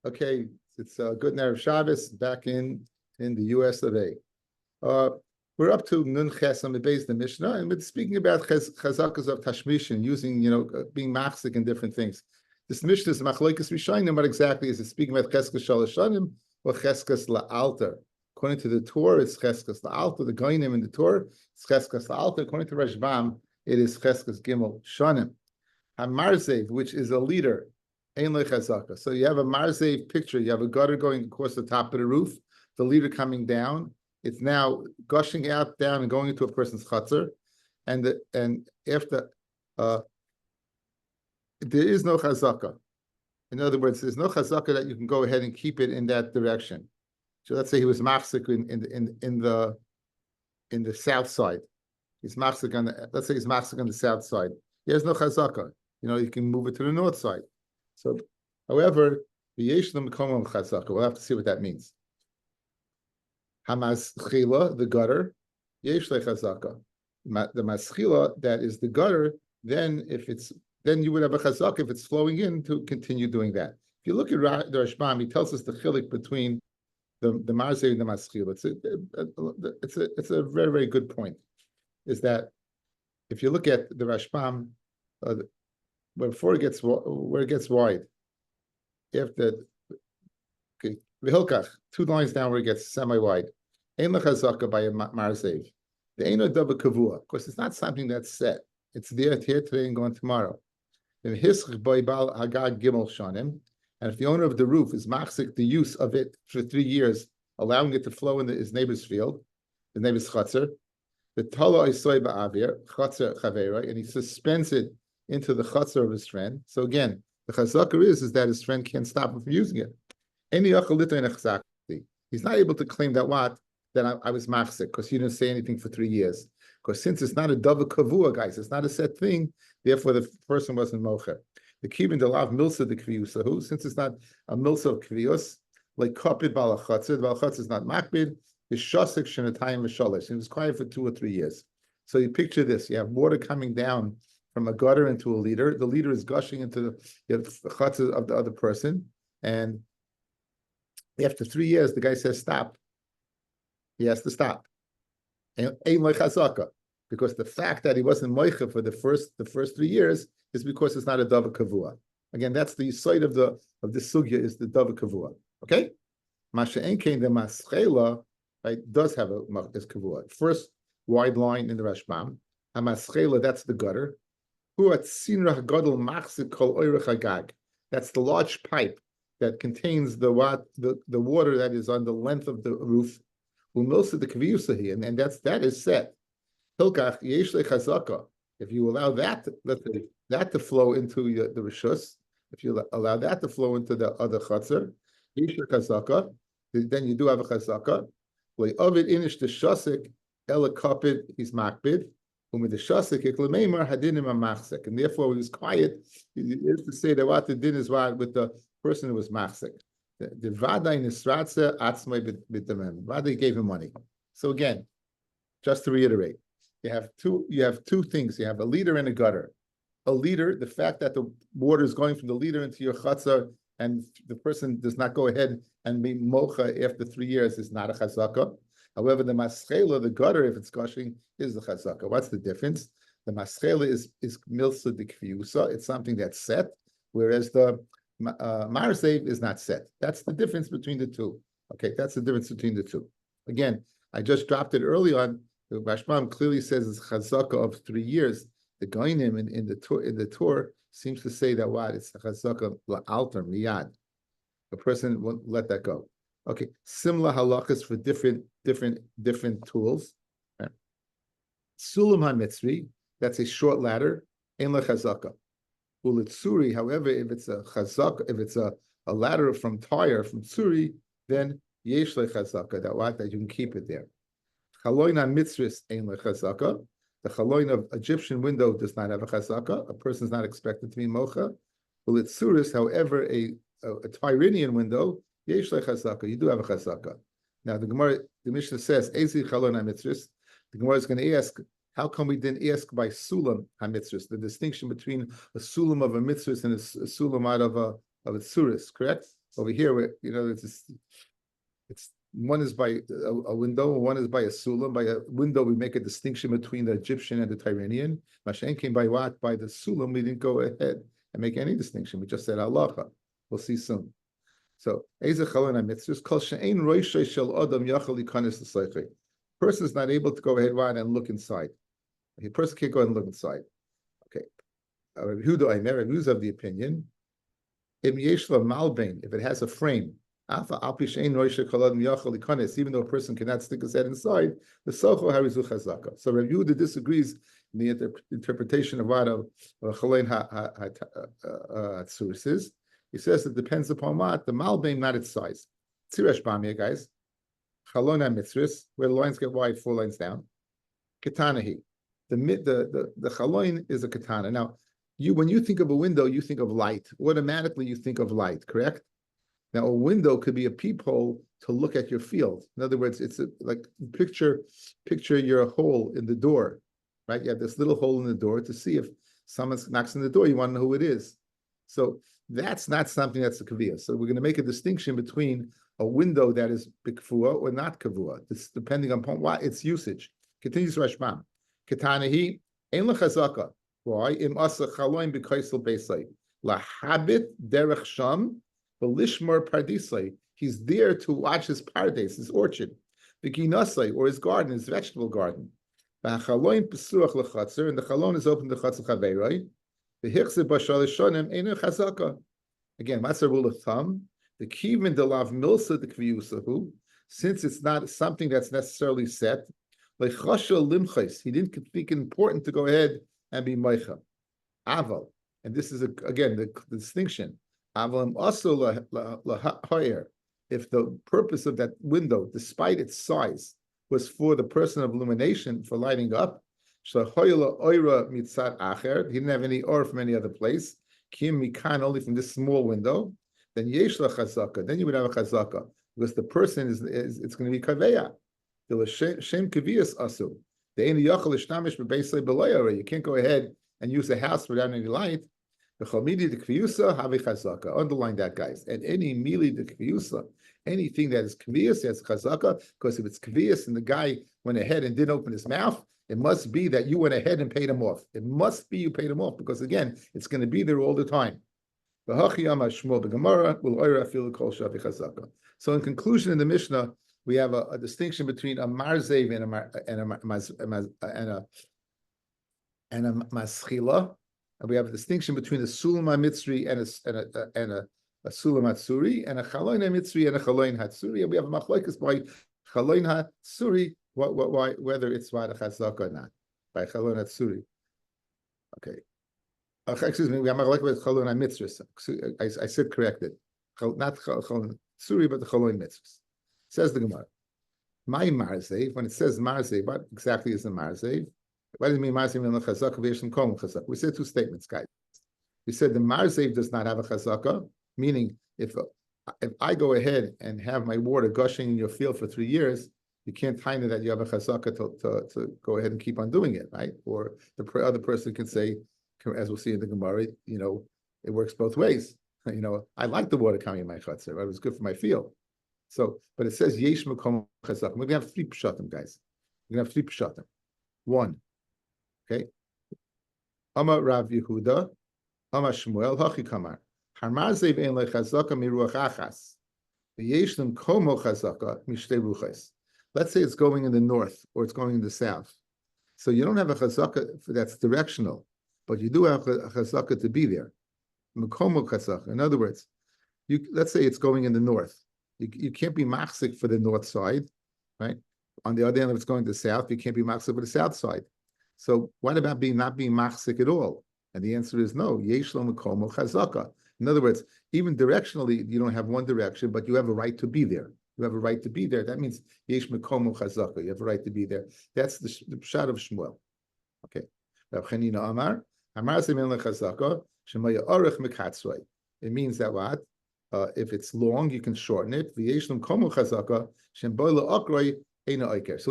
Okay, it's a good Erev Shabbos back in the U.S. of A. We're up to Nun Ches on the base of the Mishnah, and we're speaking about chazakas of Tashmishin, using, being machzik and different things. This Mishnah is Machlokes Rishonim. What exactly is it speaking about? Cheskas Shalosh Shanim or Cheskas La'alter? According to the Torah, it's Cheskas La'alter. The Goinim in the Torah, it's Cheskas La'alter. According to Rashbam, it is Cheskas Gimel Shanim. Hamarzev, which is a leader, Ein Le Chazaka. So you have a Marzev picture. You have a gutter going across the top of the roof, the leader coming down. It's now gushing out, down, and going into a person's chutzner, and after there is no chazaka. In other words, there's no chazaka that you can go ahead and keep it in that direction. So let's say he was machzik in the south side. He's machzik on the. Let's say he's machzik on the south side. He has no chazaka. You can move it to the north side. So, however, the yeshlam komam chazaka. We'll have to see what that means. Hamaschila, the gutter, yesh lechazaka. The maschila, that is the gutter, then you would have a chazaka if it's flowing in to continue doing that. If you look at the Rashbam, he tells us the chilik between the marzev and the maschila. It's a very, very good point. Is that if you look at the Rashbam, before it gets where it gets wide, V'hilkach, 2 lines down where it gets semi-wide. Ein lechazaka by a marzev. The ein odava kavua. Of course, it's not something that's set. It's there here today and gone tomorrow. And if the owner of the roof is machzik the use of it for 3 years, allowing it to flow in his neighbor's field, the neighbor's chutzner, the tala isoy ba'avir chutzner chavera, and he suspends it into the chutzner of his friend. So again, the chazaka is that his friend can't stop him from using it. He's not able to claim that I was machzik because you didn't say anything for 3 years. Because since it's not a dava kavua, guys, it's not a set thing. Therefore, the person wasn't mocher. The kibin delav milsa de kviyusahu, since it's not a milsa of kviyus, like kapid balachatzer. The balachatzer is not makbid. The shasik shenatayim v'shalish. It was quiet for 2 or 3 years. So you picture this: you have water coming down from a gutter into a leader. The leader is gushing into the chutzner of the other person, and after 3 years, the guy says, stop. He has to stop. And ein chazaka, because the fact that he wasn't moicha for the first 3 years is because it's not a dava kavua. Again, that's the side of the sugya is the dava kavua. Okay? Masha enkein the maschela, right, does have is kavua. First wide line in the Rashbam. A maschela, that's the gutter. Hu atzinrach gadol machzik kol oirach hagag. That's the large pipe that contains the water that is on the length of the roof, and that is set. Hilkach yesh lechazaka. If you allow that to flow into the rishus, if you allow that to flow into the other chutzner, yesh lechazaka, then you do have a chazaka. Le'ovid inish the shasik ela kapid is makbid. With the shasik iklemeimar hadinim amachsek, and therefore he was quiet. He is to say that what the din is with the person who was machzik. The Vadai Nisratze Atzmai B'Damem. Vadai gave him money. So again, just to reiterate, you have two things. You have a leader and a gutter. A leader, the fact that the water is going from the leader into your chutzner and the person does not go ahead and be mocha after 3 years is not a chazaka. However, the maschela, the gutter, if it's gushing, is the chazaka. What's the difference? The maschela is milsa de kviusa. It's something that's set, whereas the marzev is not set. That's the difference between the two. Okay, that's the difference between the two. Again, I just dropped it early on. The Rashbam clearly says it's chazaka of 3 years. The Goinim in the Torah seems to say that it's the chazaka la'alter miyad. The person won't let that go. Okay, similar halachas for different tools. Right? Sulam hamitzri, that's a short ladder. Ein lechazaka. Ulitsuri, however, if it's a chazaka, if it's a ladder from tire from tsuri, then yesh lechazaka, that you can keep it there. Chaloin mitzris ein lechazaka. The chaloin of Egyptian window does not have a chazaka. A person is not expected to be mocha. Ulitsuris, however, a Tyrenian window, yesh lechazaka. You do have a chazaka. Now the Mishnah says, Ezi chaloin mitzris. The Gemara is going to ask, how come we didn't ask by sulam hamitzvus, the distinction between a sulam of a mitzvus and a sulam out of a tsuris, correct? Over here, it's one is by a window, one is by a sulam. By a window, we make a distinction between the Egyptian and the Tyranian. Mashen came by what? By the sulam, we didn't go ahead and make any distinction. We just said halacha. We'll see soon. So, person is not able to go ahead and look inside. A person can't go ahead and look inside. Okay. Who's of the opinion? If it has a frame, even though a person cannot stick his head inside, the socho harizu chazaka. So Rabbi Yehuda disagrees in the interpretation of what Chalein Hatzuris is. He says it depends upon what the malbein, not its size. Tziresh bamia, guys. Chalon mitzris, where the lines get wide, 4 lines down. Ketanahi, the chaloin is a katana. Now, when you think of a window, you think of light. Automatically, you think of light, correct? Now, a window could be a peephole to look at your field. In other words, it's like picture your hole in the door, right? You have this little hole in the door to see if someone knocks on the door. You want to know who it is. So that's not something that's a kavua. So we're going to make a distinction between a window that is bikfua or not kavua. It's depending upon what its usage. Continues Rashbam. Ketanahi ein lechazaka. Why? Im asa chaloin b'kaisel beisay lahabit derech sham v'lishmar pardisay. He's there to watch his pardes, his orchard, v'ginasay, or his garden, his vegetable garden. V'chaloin pesuach lechatzer, and the chalon is open to chatzer chaveiroi. V'hichse b'shal shonim einu chazaka. Again, what's the rule of thumb? The kivin delav milsa the kviyusahu, since it's not something that's necessarily set. Like chasha limchais, he didn't think it important to go ahead and be meicha. Aval, and this is again the distinction. Aval also lahayer. If the purpose of that window, despite its size, was for the person of illumination, for lighting up, shahoyla oira mitzad acher, he didn't have any or from any other place. Kim mikan, only from this small window. Then yesh la chazaka. Then you would have a chazaka because the person is it's going to be kaveya. You can't go ahead and use a house without any light. Underline that, guys. And any mili de kviyusa, anything that is kviyus, that's chazaka, because if it's kviyus and the guy went ahead and didn't open his mouth, it must be that you went ahead and paid him off. It must be you paid him off, because again, it's going to be there all the time. So in conclusion, in the Mishnah, we have a distinction between a marzev and a maschila, and we have a distinction between a sulam mitzri and a sulam hatsuri, and a chaloin mitzri and a chaloin hatsuri, and we have a machlokes by chaloin hatsuri, whether it's by the chazaka or not, by chaloin hatsuri. Okay. Excuse me, we have a machlokes with chaloin mitzri. I said corrected. Not chaloin hatsuri, but the chaloin mitzri. Says the Gemara, my marzev, when it says marzev, what exactly is the marzev? What does it mean marzev in the chazaka v'yeshim kol chazaka? We said 2 statements, guys. We said the marzev does not have a chazaka, meaning if I go ahead and have my water gushing in your field for 3 years, you can't time it that you have a chazaka to go ahead and keep on doing it, right? Or the other person can say, as we'll see in the Gemara, it works both ways. I like the water coming in my chutzner, right? It was good for my field. So, but it says yesh makom chazak. We're gonna have 3 pshatim, guys. We're gonna have 3 pshatim. 1, okay. Amar Rav Yehuda, Amar Shmuel, Hachi Kamar. Harmazev ein lechazaka miruach achas. Yesh them komo chazaka mishtei ruchas. Let's say it's going in the north or it's going in the south. So you don't have a chazaka that's directional, but you do have a chazaka to be there. Makomo chazaka. In other words, let's say it's going in the north. You can't be machzik for the north side, right? On the other hand, if it's going to the south, you can't be machzik for the south side. So what about not being machzik at all? And the answer is no. Yesh lo makomo chazaka. In other words, even directionally, you don't have one direction, but you have a right to be there. You have a right to be there. That means yesh makomo chazaka. You have a right to be there. That's the pshat of Shmuel. Okay. Rav Chanina Amar, Amar semen lechazaka, shemaya orech mekatzrei. It means that what? If it's long, you can shorten it. So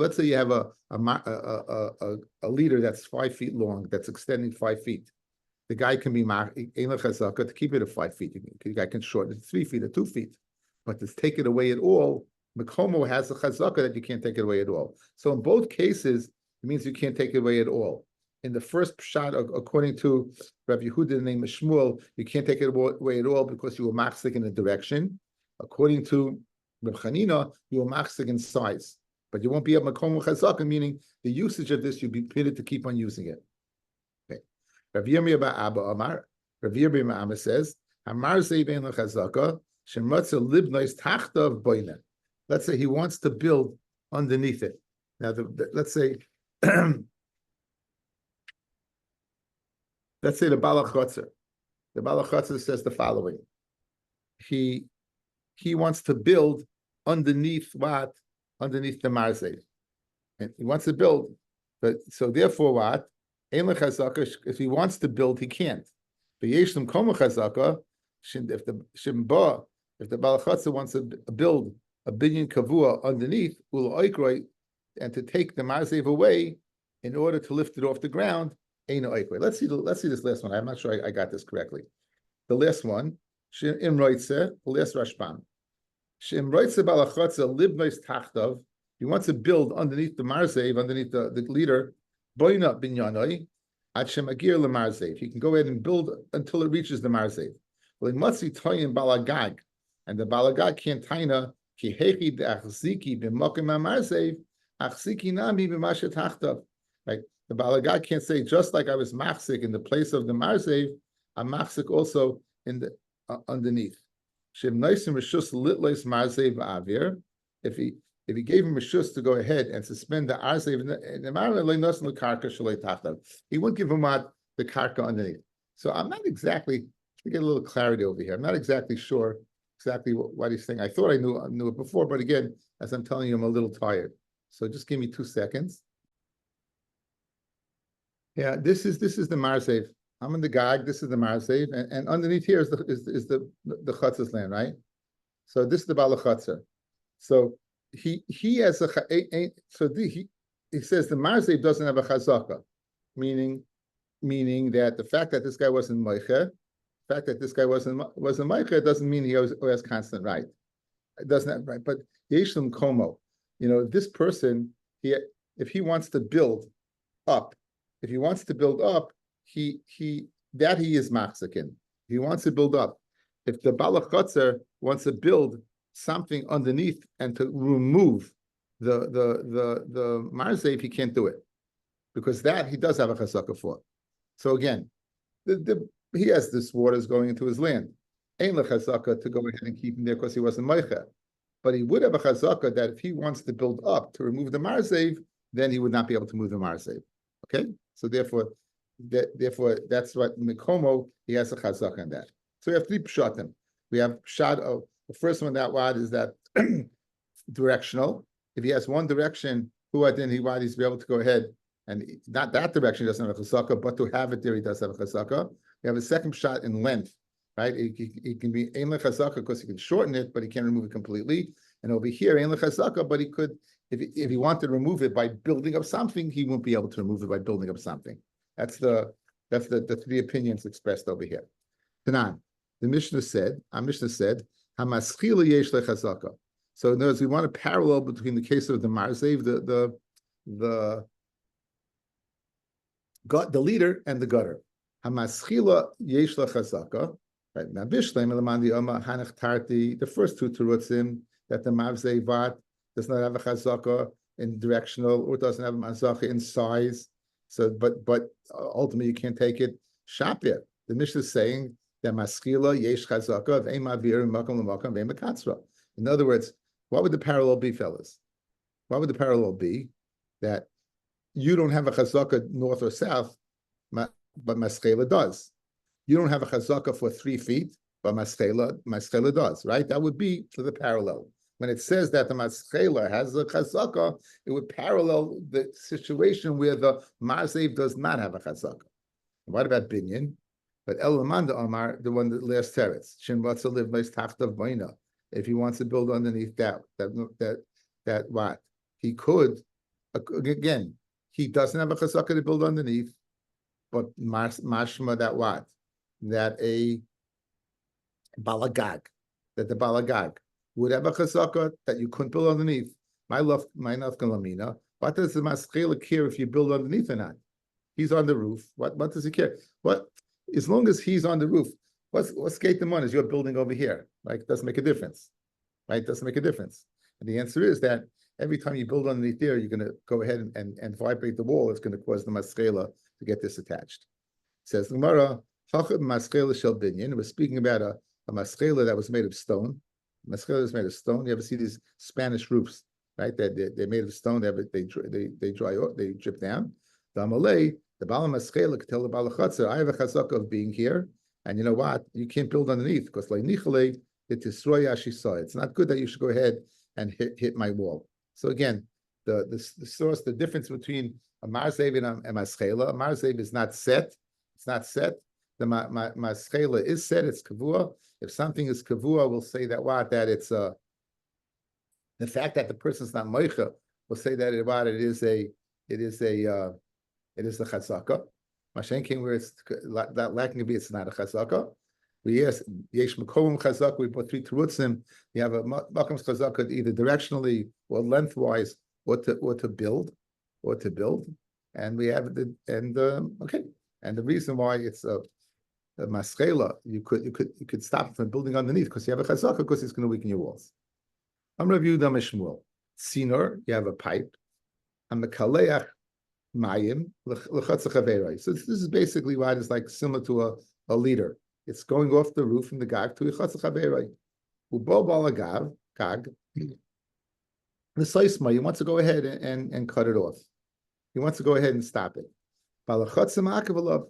let's say you have a leader that's 5 feet long, that's extending 5 feet. the guy can be to keep it at 5 feet. The guy can shorten it to 3 feet or 2 feet, but to take it away at all, Mekomo has a chazaka that you can't take it away at all. So in both cases, it means you can't take it away at all. In the first shot, according to Rabbi Yehuda named Shmuel, you can't take it away at all because you were machzik in a direction. According to Rabbi Chanina, you were machzik in size, but you won't be a Mekomo chazaka, meaning the usage of this, you'll be permitted to keep on using it. Okay. Rabbi Yomi Aba Abba Amar, Rabbi Yomi Amar says, Hamar Zeiben Chazaka, Shemratza Libnois Tachtav Boina. Let's say he wants to build underneath it. Now, let's say the Balachotzer. The Balachotzer says the following. He wants to build underneath what? Underneath the Marzev. And he wants to build. But so therefore what? If he wants to build, he can't. If the Balachotzer wants to build a binyan kavua underneath, and to take the marzev away in order to lift it off the ground, let's see this last one. I'm not sure I got this correctly. The last one, the last Rashbam. He wants to build underneath the marzev, underneath the leader, boina binyanoi, ad shemagir lemarzev. He can go ahead and build until it reaches the marzev. Well, he must see toyin balagag, and the balagag can't taina. Right? The Balagad can't say, just like I was machzik in the place of the marzev, I'm machzik also in the underneath. If he gave him reshus to go ahead and suspend the arzev in the marzev, he wouldn't give him the karka underneath. So I'm not exactly, to get a little clarity over here, I'm not exactly sure exactly what he's saying. I thought I knew it before, but again, as I'm telling you, I'm a little tired. So just give me 2 seconds. Yeah, this is the marzev. I'm in the gag. This is the marzev, and underneath here is the chutzah's land, right? So this is the balachotzer. So he has he says the marzev doesn't have a chazaka, meaning that the fact that this guy wasn't moiche. The fact that this guy wasn't Micah doesn't mean he has constant right. It doesn't have right. But Yeshlam Komo, this person, if he wants to build up, he is machzikin. He wants to build up. If the Balachotzer wants to build something underneath and to remove the marzev, he can't do it because that he does have a chazaka for. So again, he has this waters going into his land. Ain't chazaka to go ahead and keep him there because he wasn't meicha. But he would have a chazaka that if he wants to build up to remove the marzev, then he would not be able to move the marzev. Okay, so therefore that's what Mikomo, he has a chazaka in that. So we have 3 pshatim. We have pshat of the first one, that wad is that directional. If he has one direction, he's be able to go ahead. And not that direction, he doesn't have a chazaka, but to have it there, he does have a chazaka. We have a second shot in length, right? It can be ein lechazaka because he can shorten it, but he can't remove it completely. And over here, ein lechazaka, but he could, if he wanted to remove it by building up something, he won't be able to remove it by building up something. That's the 3 opinions expressed over here. Tanan, our Mishnah said, hamaschila yesh lechazaka. So in other words, we want a parallel between the case of the marzev, the leader, and the gutter. Hamaschila yesh lechazaka. Right now, Bishleim elamandi Oma Hanach Tarti. The first 2 terutzim that the marzev does not have a chazaka in directional or doesn't have a chazaka in size. So, but ultimately you can't take it. Shapir. The Mishnah is saying that maschila yesh chazaka of eimavir makom l'makom ve'makatzra. In other words, what would the parallel be, fellas? What would the parallel be? That you don't have a chazaka north or south, but maschela does. You don't have a chazaka for 3 feet, but maschela does, right? That would be to the parallel. When it says that the maschela has a chazaka, it would parallel the situation where the marzev does not have a chazaka. What about binyan? But elamanda Amar, the one that last teretz, shin watsa live nice tachtav boina. If he wants to build underneath that what he could, again, he doesn't have a chazaka to build underneath, mashma that what? That a balagag, that the balagag would have a chazaka that you couldn't build underneath. My nafkan lamina. What does the maschela care if you build underneath or not? He's on the roof. What does he care? What, as long as he's on the roof, what's gate the money is your building over here. Like, it doesn't make a difference. Right? It doesn't make a difference. And the answer is that every time you build underneath there, you're going to go ahead and vibrate the wall. It's going to cause the maschela to get disattached. It says the Gemara, maschela shel binyan. We're speaking about a maschela that was made of stone. Maschela is made of stone. You ever see these Spanish roofs, right? That they're made of stone. They dry off, they drip down. The Amalei, the Bala maschela could tell the Bala Chatzar, I have a chazaka of being here, and you know what? You can't build underneath because like nichale it destroy ashisa. It's not good that you should go ahead and hit my wall. So again, the source, the difference between a marzev and a maschela. A marzev is not set. It's not set. The maschela is set. It's kavua. If something is kavua, we'll say that it's the fact that the person's not moicha. We'll say that it is the chazaka. Mashen came where it's that lacking to be, it's not a chazaka. Yes, yesh makom chazaka. We put three terutzim. You have a makom chazaka either directionally or lengthwise, or to build, and we have okay. And the reason why it's a maschela, you could stop from building underneath because you have a chazaka because it's going to weaken your walls. I'm review the Mishmuel. Sinor, you have a pipe. I'm a kaleach mayim l'chatz chaverei. So this is basically why it's like similar to a leader. It's going off the roof from the gag to a chatz chaverei. Ubo balagav gag. The seisma, he wants to go ahead and cut it off. He wants to go ahead and stop it. Balachatzav ma'akav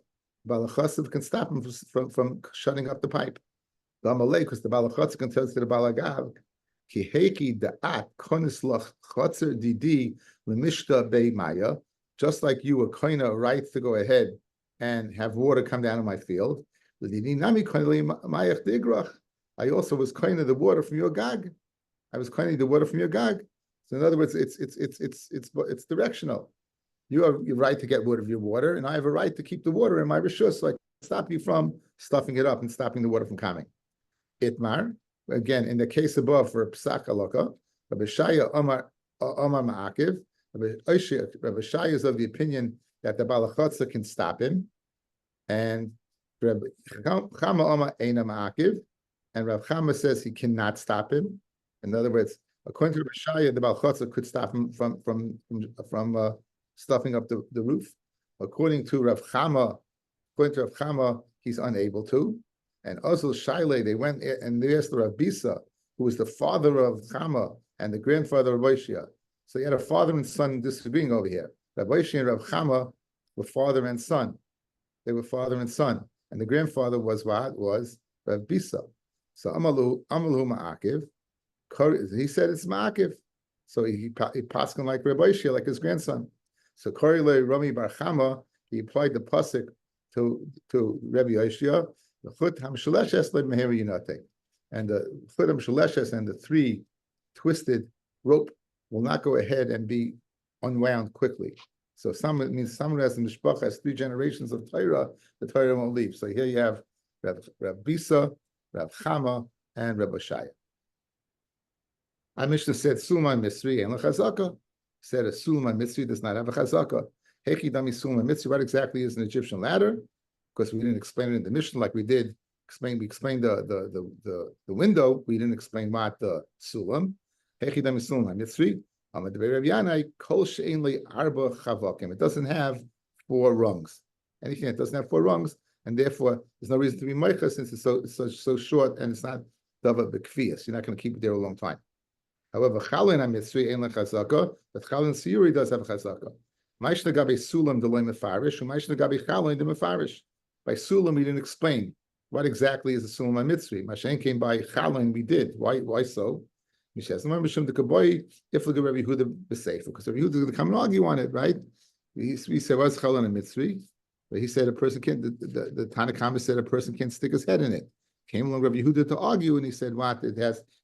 balachatzav can stop him from shutting up the pipe. The amalei, because the balachatzav can tell to the balagav. Kiheki da'at konislach chatzer didi lemishta bei maya. Just like you were kind of right to go ahead and have water come down in my field. I also was kind of the water from your gag. I was kind of the water from your gag. So in other words, it's directional. You have your right to get rid of your water, and I have a right to keep the water in my rishus, so I can stop you from stuffing it up and stopping the water from coming. Itmar, again, in the case above for Psak Alaka, Rabbi Shaya Omar Ma'akiv, Rabbi Shaya is of the opinion that the Balachatza can stop him, and Rabbi Chama Omar Eina Ma'akiv, and Rav Chama says he cannot stop him. In other words, according to Rabbi Shaya, the Balachatza could stop him from stuffing up the roof. According to Rav Chama, he's unable to. And also Shaile, they went and they asked Rav Bisa, who was the father of Chama and the grandfather of Oishia. So you had a father and son disagreeing over here. Rav Oishia and Rav Chama were father and son. They were father and son. And the grandfather was what? Was Rav Bisa. So Amalu Ma'akiv, he said it's Ma'akiv. So he passed him like Rav Oishia, like his grandson. So Korile Rami Bar Chama, he applied the pasuk to Rabbi Oishia. The chut hamshaleshes le'meheri yinate, and the chut hamshaleshes and the three twisted rope will not go ahead and be unwound quickly. So someone who has the mishpacha has 3 generations of Torah, the Torah won't leave. So here you have Rav Bisa, Rav Chama, and Rav Shaya. Our Mishnah said Sulman Misri and Chazaka. Said a Sulman Misri does not have a Chazaka. Heki dami Sulman Misri. What exactly is an Egyptian ladder? Because we didn't explain it in the Mishnah like we did. We explained the window. We didn't explain what the sulam. Hechidam sulam mitzri. It doesn't have 4 rungs. Anything that doesn't have 4 rungs, and therefore there's no reason to be meicha since it's so short and it's not dava b'kfiyas. You're not going to keep it there a long time. However, chalin mitzri ain't lechazaka, but chalin siyuri does have a chazaka. Ma'ishna gabe sulam deloy mefarish, u'ma'ishna gabe chalin de mefarish. By Sulam, we didn't explain what exactly is a Sulam HaMitzri. Mashen came by Chalin, we did. Why so? Because Rabbi Yehuda going to come and argue on it, right? We said, what's Chalin HaMitzri? But he said a person can't, the Tanakhama said a person can't stick his head in it. Came along Rabbi Yehuda to argue, and he said, what? It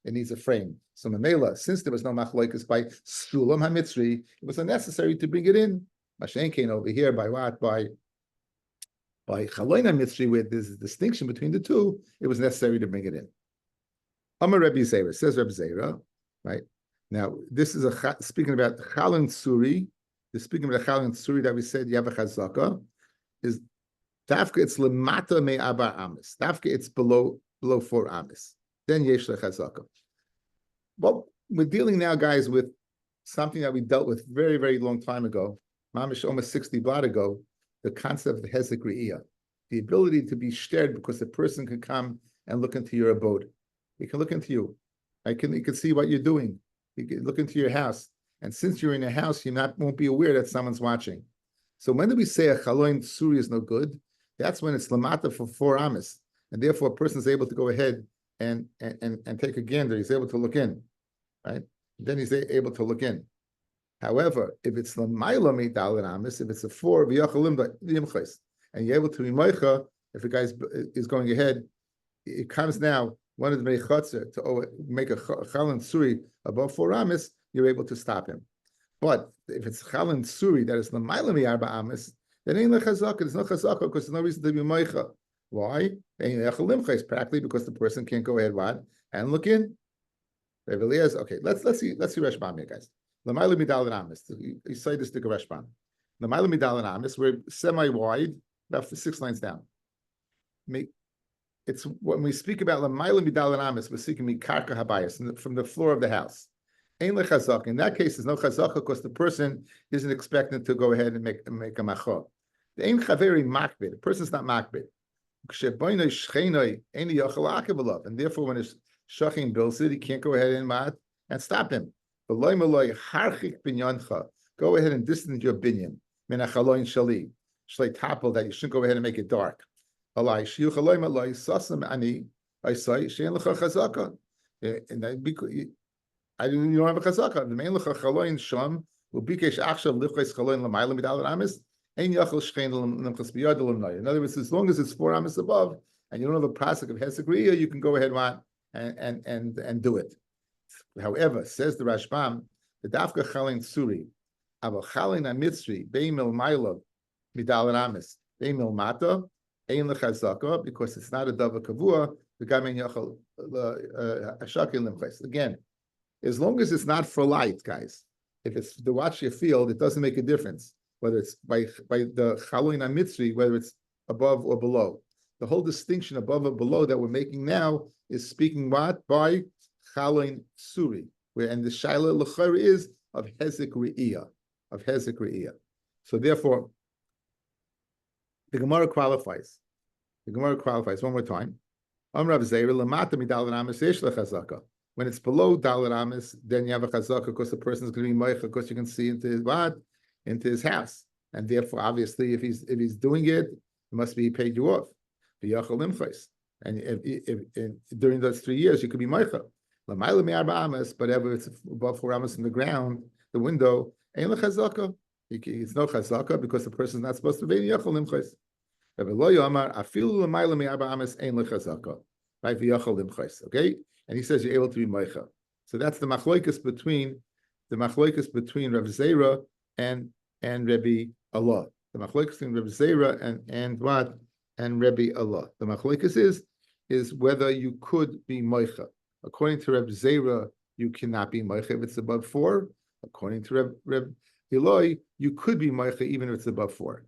needs a frame. So Mamela, since there was no Machlokes by Sulam HaMitzri, it was unnecessary to bring it in. Mashen came over here by what? By By Chaloina Mitzri, where there's a distinction between the two, it was necessary to bring it in. Amar Rabbi Zera, says Rabbi Zera, right? Now, this is speaking about Chalon Suri. Speaking about the Chalon Suri that we said, you have a Chazaka, is Dafka, it's Lemata me Abba Amis. Dafka, it's below 4 Amis. Then Yesh Chazaka. Well, we're dealing now, guys, with something that we dealt with very, very long time ago, mamish almost 60 blot ago, the concept of Hezek Re'iyah, the ability to be shared because a person can come and look into your abode. He can look into you. He can see what you're doing. He can look into your house. And since you're in a house, you won't be aware that someone's watching. So when do we say a Chaloin Suri is no good? That's when it's Lamata for 4 Amis. And therefore a person is able to go ahead and take a gander. He's able to look in. Right? Then he's able to look in. However, if it's Lamaila Meidal Amis, if it's a 4 V'yachalim, and you're able to be Moicha, if a guy is going ahead, it comes now, one of the Meichotzer to make a Chalon Suri above 4 Amis, you're able to stop him. But if it's Chalon Suri that is Lamaila Me'arba Amis, then ain't Chazaka. There's no Chazaka because there's no reason to be Moicha. Why? Practically because the person can't go ahead and look in. Okay, let's see Rashbam here, guys. Lamaila Midal and Amis. You say this to Rashbam. Lamaila Midal and Amis, we're semi-wide, about 6 lines down. It's when we speak about Lamaila Midal and Amis, we're speaking Mikarka Habayas from the floor of the house. Ain't lechazak. In that case, there's no chazaka because the person isn't expected to go ahead and make a machor. The ain't chaveri makbid. The person's not makbid. And therefore, when it's shachim bilsid, he can't go ahead and stop him. Go ahead and distance your binyan. Menachaloin shali. Shlei tapel that you shouldn't go ahead and make it dark. Alai shiu chaloim alai sasam ani. I say shein lecha chazaka. And that you don't have a chazaka. The main lecha chaloin sham will bikesh achshav lichais chaloin l'mayla midal amis. In other words, as long as it's 4 amis above, and you don't have a pasuk of Hezek Re'iyah, you can go ahead and do it. However, says the Rashbam, the Dafka Chalin Suri, Ava Chalin Amitzri, Beimil Mailov, Midal Amis, Beimil Mata, Ein Lechazaka, because it's not a Dava Kavua, the Gamen Yachal Ashakil Limchais. Again, as long as it's not for light, guys, if it's to watch your field, it doesn't make a difference. Whether it's by the Chaloin Amitzri, whether it's above or below. The whole distinction above or below that we're making now is speaking what? By Chaloin Suri, and the Shaila L'chayr is of Hezek Re'iyah, So therefore, the Gemara qualifies. One more time. Rav Zera, Lamata Midal Amis Yesh Lechazaka. When it's below Dalet Amis, then you have a chazaka because the person is going to be moicha because you can see into his what? Into his house, and therefore, obviously, if he's doing it, it must be paid you off. And if during those 3 years, you could be moicha. But whatever it's above 4 amas in the ground, the window, ain't chazaka. It's no chazaka because the person is not supposed to be yachol limchais. Okay, and he says you're able to be moicha. So that's the machloikus between Rav Zera and Rabbi Allah. The machloikus between Rabbi Zera and Rabbi Allah. The machloikus is whether you could be moicha. According to Rabbi Zera, you cannot be moicha if it's above 4. According to Rabbi Eloi, you could be moicha even if it's above 4.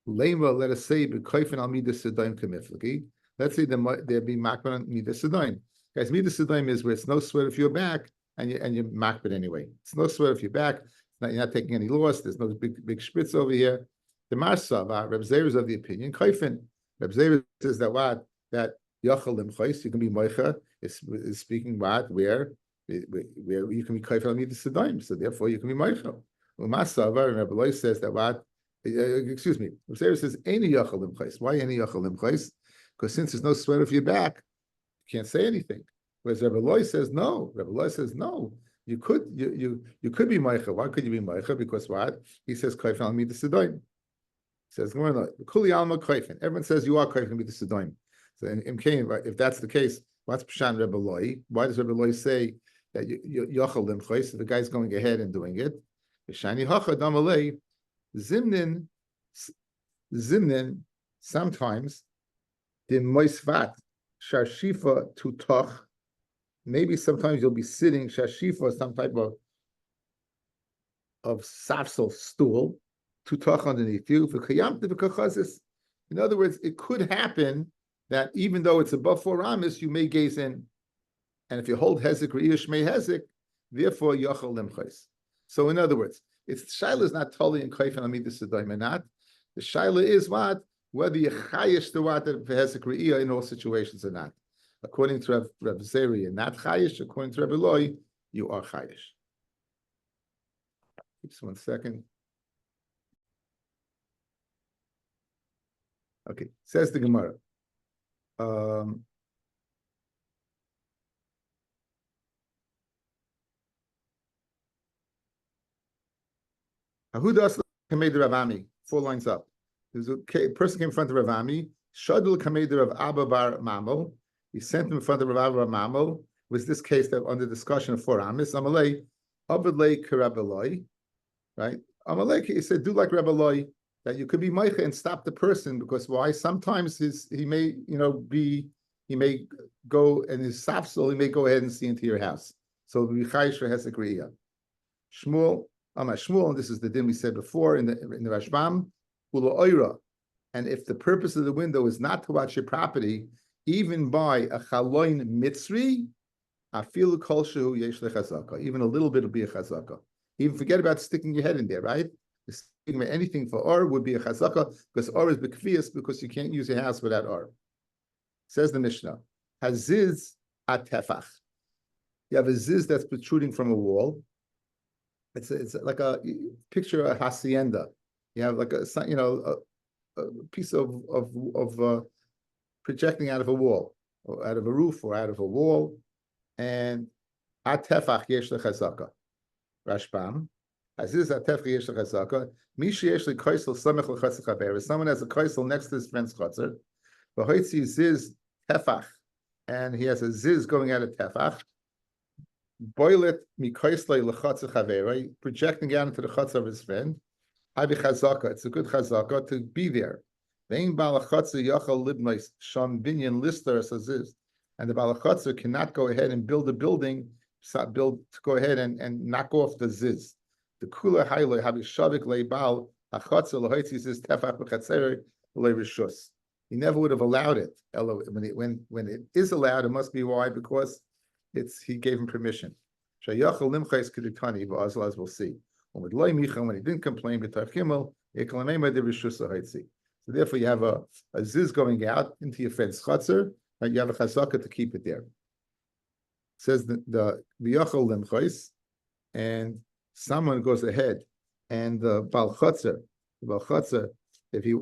Lema, let us say, b'koifen al midas sedaim kamiflaki. Let's say there be makban on midas sedaim. Guys, midas sedaim is where it's no sweat if you're back and you makban anyway. It's no sweat if you're back. You're not taking any loss. There's no big spritz over here. The Marsa, Reb Zera is of the opinion. Koifen. Reb Zera says that yachal limchais, you can be moicha. Is speaking where you can be koifen al midas sedaim. So therefore, you can be moicha. Marsa, Reb Eloi says that excuse me. Reb Zera says any yachal limchais. Why any yachal limchais? Because since there's no sweat off your back, you can't say anything. Whereas Reb Eloi says no. You could be meicha. Why could you be meicha? Because what? He says koifen al midas sedaim. He says kuli alma koifen. Everyone says you are koifen midas sedaim. So if that's the case, what's pshan Reb Eloi? Why does Reb Eloi say that yachal limchais? So the guy's going ahead and doing it. Shani hacha damalei zimnin sometimes the moisvat sharshifa to toch. Maybe sometimes you'll be sitting sharshifa, some type of safsel stool to toch underneath you. In other words, it could happen that even though it's above 4 amis, you may gaze in, and if you hold hezek or may hezek, therefore yochel limchais. So in other words, it's shaila is not totally in kaif and amidus sedaim or not. The shaila is what whether you chayish the water for hezek re'iyah in all situations or not. According to Rav Zeri, you're not chayish. According to Rabbi Loi, you are chayish. Just 1 second. Okay, says the Gemara. Ahudas Kamed Ravami, 4 lines up. There's a person came in front of Ravami. Shadul Kamed Rav Abba Bar Mamo. He sent him in front of Rav Abba Bar Mamo. Was this case that under discussion of 4 amis? Amalei Abadlei Karabeloi. Right? Amalei, he said, do like Rabbi Loi, that you could be meicha and stop the person, because why? Sometimes he may go and his safsel, he may go ahead and see into your house. So Michaish has agreed. Shmuel, and this is the din we said before in the Rashbam, Ula Oira. And if the purpose of the window is not to watch your property, even by a chaloin mitzri, afilu kol shehu yesh lechazaka. Even a little bit will be a chazaka. Even forget about sticking your head in there, right? Sticking anything for or would be a chazaka, because or is bekvias, because you can't use your house without or. Says the Mishnah, haziz atefach. You have a ziz that's protruding from a wall. It's like a picture a hacienda. You have like a piece of projecting out of a wall, or out of a roof, or out of a wall, and atefach yesh lechazaka. Rashbam, Aziz atef yesh lechazaka. Mishi yesh lekoisel samech lechazak haber. Someone has a koisel next to his friend's chotzer. V'hoitzi ziz tefach, and he has a ziz going out of tefach. Boilet mikoislei lechatzach haver, projecting out into the chotzer of his friend. Havi chazaka. It's a good chazaka to be there. Vein balachotzer yachal libnois sham binyan lister saziz, and the balachotzer cannot go ahead and build a building. To go ahead and knock off the ziz. The kula hayloi havi shavik leibal achotzer lehoitzi ziz tefach b'chatzeri leirishus. He never would have allowed it. When it is allowed, it must be why, because he gave him permission. Shayachal limchais kedutani v'azal, as we'll see. When he didn't complain, so therefore you have a ziz going out into your friend's chotzer, and you have a chazaka to keep it there. Says the v'yachal limchais, and someone goes ahead, and the bal chotzer, if he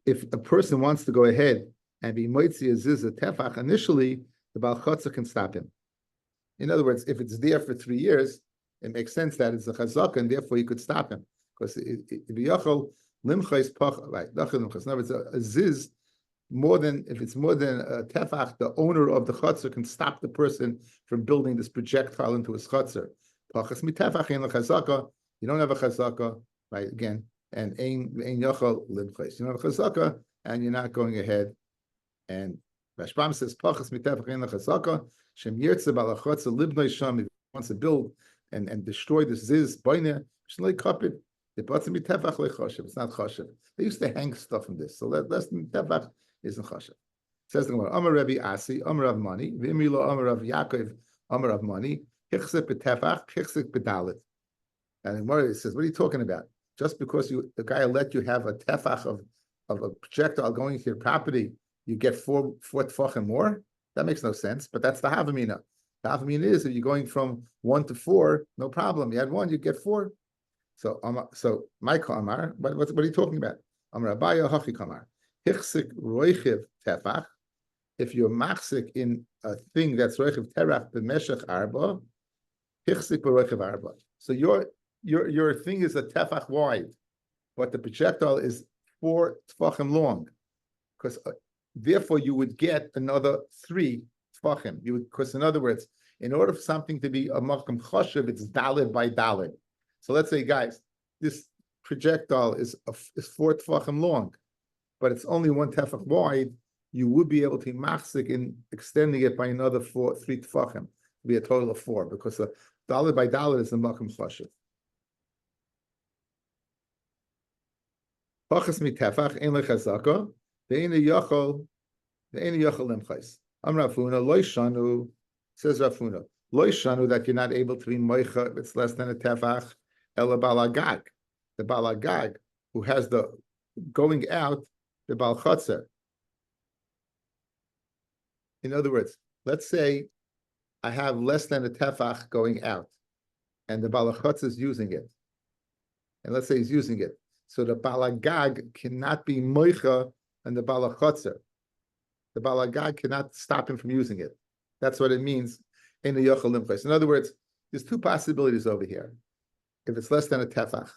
if a person wants to go ahead and be moitzi a ziz a tefach, initially the bal chotzer can stop him. In other words, if it's there for 3 years, it makes sense that it's a chazaka, and therefore you could stop him, because v'yachal limchais pach, right? In other words, a ziz. If it's more than a tefach, the owner of the chutzner can stop the person from building this projectile into his chutzner. Pachas mitefach in the chazaka, you don't have a chazaka, right? Again, and ein yochel limchais. You don't have a chazaka, and you're not going ahead. And Rashbam says pachas mitefach in the chazaka shem yirtze balachotzer libnoi sham. If he wants to build and destroy this ziz boine shnei kapid. It's not chashiv. They used to hang stuff in this, so less than tefach isn't chashiv. Says the Gemara, Amar Rabbi Asi, Amar Rav Mani, V'imilo Amar Rav Yaakov, Amar Rav Mani, Hichsek b'tefach, Hichsek b'dalit. And the Gemara says, what are you talking about? Just because the guy let you have a tefach of a projectile going into your property, you get four tefachim more? That makes no sense, but that's the Havamina. The Havamina is if you're going from 1 to 4, no problem. You had 1, you get 4. So my kamar, what are you talking about? Amar Abaya Hachi kamar. Hichsik roichiv tefach. If you're machzik in a thing that's roichiv terach b'meshech arba, hichsik roichiv arba. So your thing is a tefach wide, but the projectile is 4 tefachim long, because therefore you would get another 3 tefachim. Because in other words, in order for something to be a makam choshev, it's dalid by dalid. So let's say, guys, this projectile is 4 tefachim long, but it's only 1 tefach wide. You would be able to machzik in extending it by another 3 tefachim, be a total of 4, because the dollar by dollar is the makom chashiv. Pachas mitefach ein lechazaka, ve'ein yachol lemchais. Am Rafuna loishanu, says Rafuna loishanu, that you're not able to be moicha if it's less than a tefach ela balagag, the balagag who has the going out, the bal chotzer. In other words, let's say I have less than a tefach going out, and the balachotzer is using it, and let's say he's using it. So the balagag cannot be moicha and the balachotzer. The balagag cannot stop him from using it. That's what it means in the yochel limchos. In other words, there's 2 possibilities over here. If it's less than a tefach,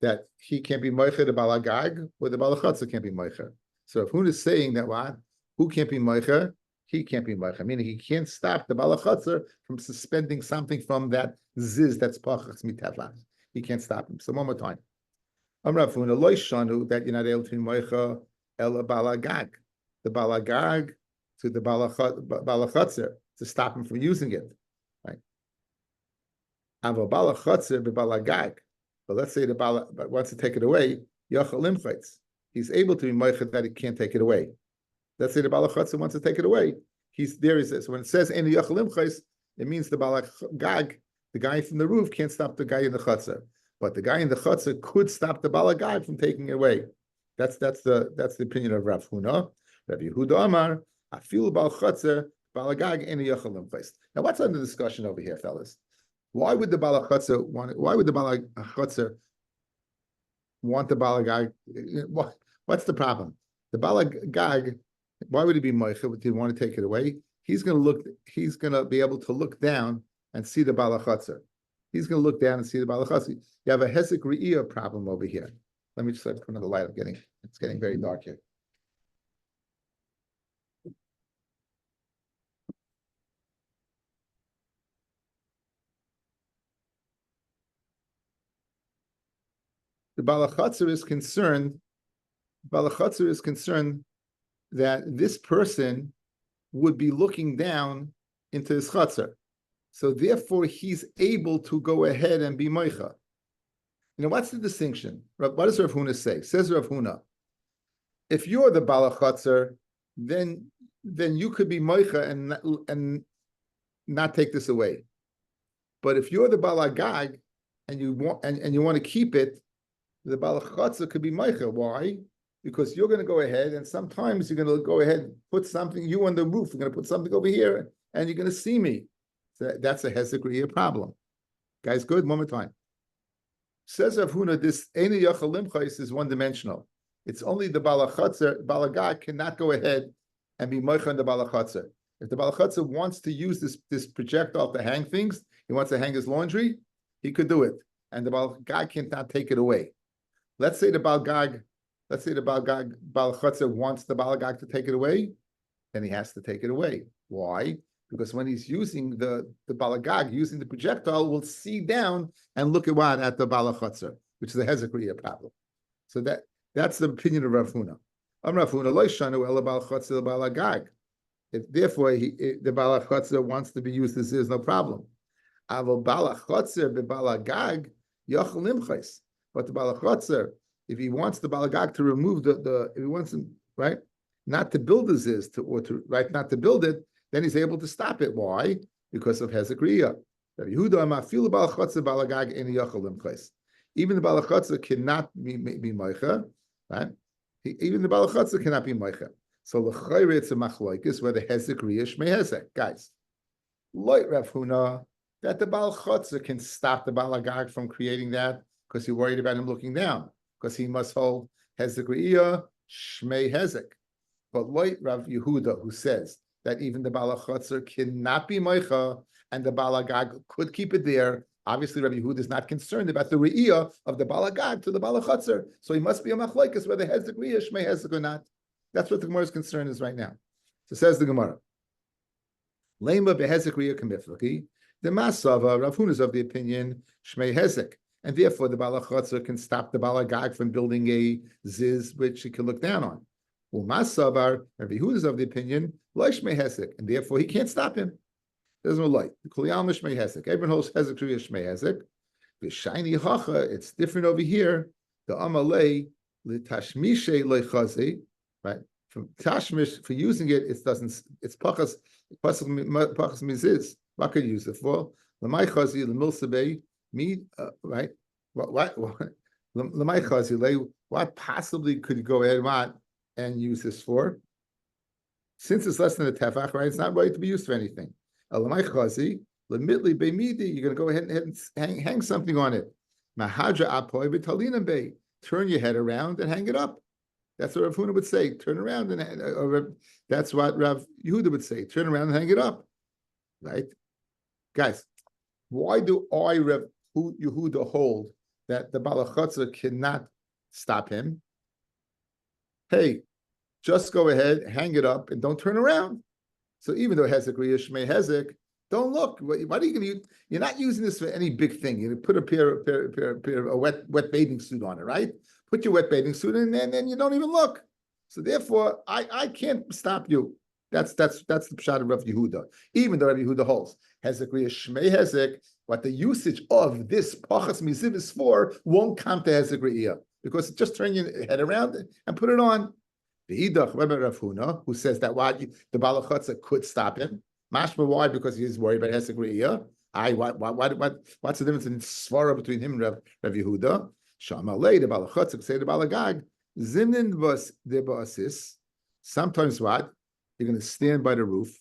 that he can't be moicha the balagag, or the balachotzer can't be moicha. So if Hun is saying that what? Who can't be moicha? He can't be moicha, meaning he can't stop the balachotzer from suspending something from that ziz that's pachas mitefach. He can't stop him. So one more time. Amrafuna loishanu, that you're not able to be moicha ela balagag, the balagag to the balachotzer to stop him from using it, right? Ava balachotzer be balagag, but let's say the bala wants to take it away, yachal limchitz. He's able to be moicha that he can't take it away. Let's say the balachotzer wants to take it away. He's there. He says, when it says in the yachal limchitz, it means the balagag, the guy from the roof, can't stop the guy in the chotzer. But the guy in the chotzer could stop the balagag from taking it away. That's the opinion of Rav Huna. Rabbi Yehuda Amar, Afil bal chotzer balagag in the yachal limchitz. Now, what's under discussion over here, fellas? Why would the balachotzer want? Why would the balachotzer want the balagag? What's the problem? The balagag. Why would he be moicha? Would he want to take it away? He's going to be able to look down and see the balachotzer. He's going to look down and see the balachotzer. You have a hesek re'iyah problem over here. Let me just put another light. It's getting very dark here. The balachotzer is concerned. Balachotzer is concerned that this person would be looking down into his chotzer. So therefore, he's able to go ahead and be moicha. What's the distinction? What does Rav Huna say? Says Rav Huna, if you're the balachotzer, then you could be moicha and not take this away. But if you're the balagag and you want to keep it, the balachotzer could be moicha. Why? Because you're going to go ahead, and sometimes you're going to go ahead and put something, you on the roof, you're going to put something over here, and you're going to see me. So that's a hesek problem. Guys, good? One more time. Says Rav Huna, this Eini Yachal Limchais is one-dimensional. It's only the balachotzer, balagag cannot go ahead and be moicha in the balachotzer. If the balachotzer wants to use this projectile to hang things, he wants to hang his laundry, he could do it. And the balagag cannot take it away. Let's say the balachotzer wants the balagag to take it away, then he has to take it away. Why? Because when he's using the balagag, using the projectile, will see down and look at what? At the balachotzer, which is a hezekriya problem. So that's the opinion of Rav Huna. Rav Huna loishanu ela balachotzer balagag. If therefore the balachotzer wants to be used, this is no problem. Aval balachotzer bebalagag yachal limchais. But the balachotzer, if he wants the balagag to remove if he wants him, right, not to build the ziz, not to build it, then he's able to stop it. Why? Because of hezek riyah. Even the balachotzer cannot be moicha, right? Even the balachotzer cannot be moicha. So l'chayre it's a machloikis where the hezek riyah shmei hezek. Guys, like Rav Huna, that the balachotzer can stop the balagag from creating that because you're worried about him looking down, because he must hold hezek riyah shmei hezek. But like Rav Yehuda, who says that even the balachotzer cannot be moicha, and the balagag could keep it there. Obviously, Rabbi Yehuda is not concerned about the re'iyah of the balagag to the balachotzer, so he must be a machlokes whether hezek re'iyah shmei hezek or not. That's what the Gemara's concern is right now. So says the Gemara, Lema behezek re'iyah kamiflaki. The Masava Rav Huna is of the opinion shmei hezek, and therefore the balachotzer can stop the balagag from building a ziz which he can look down on. Umasavar, Rabbi Yehuda is of the opinion, loishmei hesek, and therefore he can't stop him. There's no light. Everyone holds hezek to shmei hezek. The shiny hacha, it's different over here. The amalei litashmishe leichazi, right? From tashmish for using it, it doesn't. It's pachas miziz. What could you use it for? Lamai chazi lemilsabei me, right? What lamai chazi? What possibly could you go ahead and use this for? Since it's less than a tefach, right? It's not right to be used for anything. Lamai chazi. You're going to go ahead and hang something on it. Turn your head around and hang it up. That's what Rav Huna would say. Turn around that's what Rav Yehuda would say. Turn around and hang it up. Right? Guys, why do I, Rav Yehuda, hold that the balachotzer cannot stop him? Hey, just go ahead, hang it up, and don't turn around. So even though hezek riyashmei hezek, don't look. What are you going to use? You're not using this for any big thing. You put a wet bathing suit on it, right? Put your wet bathing suit in, and then you don't even look. So therefore, I can't stop you. That's the pshat of Rav Yehuda. Even though Rav Yehuda holds hezek shmei hezek, what the usage of this pachas miziv is for won't count to hezek riyah, because just turn your head around and put it on. The idach Rabbi Rav Huna, who says that the balachotzer could stop him. Mashma, why? Because he's worried about hezek riyah. What's the difference in svara between him and Rav Yehuda? Shamalei, the balachotzer, say the balagag. Zimnin was the ba'asis. Sometimes what? You're going to stand by the roof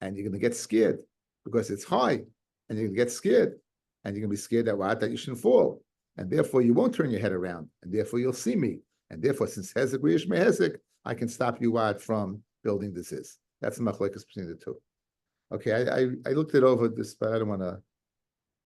and you're going to get scared because it's high, and you're going to get scared, and you're going to be scared that you shouldn't fall, and therefore you won't turn your head around, and therefore you'll see me, and therefore since hezek riyashmei hezek, I can stop you from building this. That's the machlokes between the two. Okay, I looked it over this, but I don't want to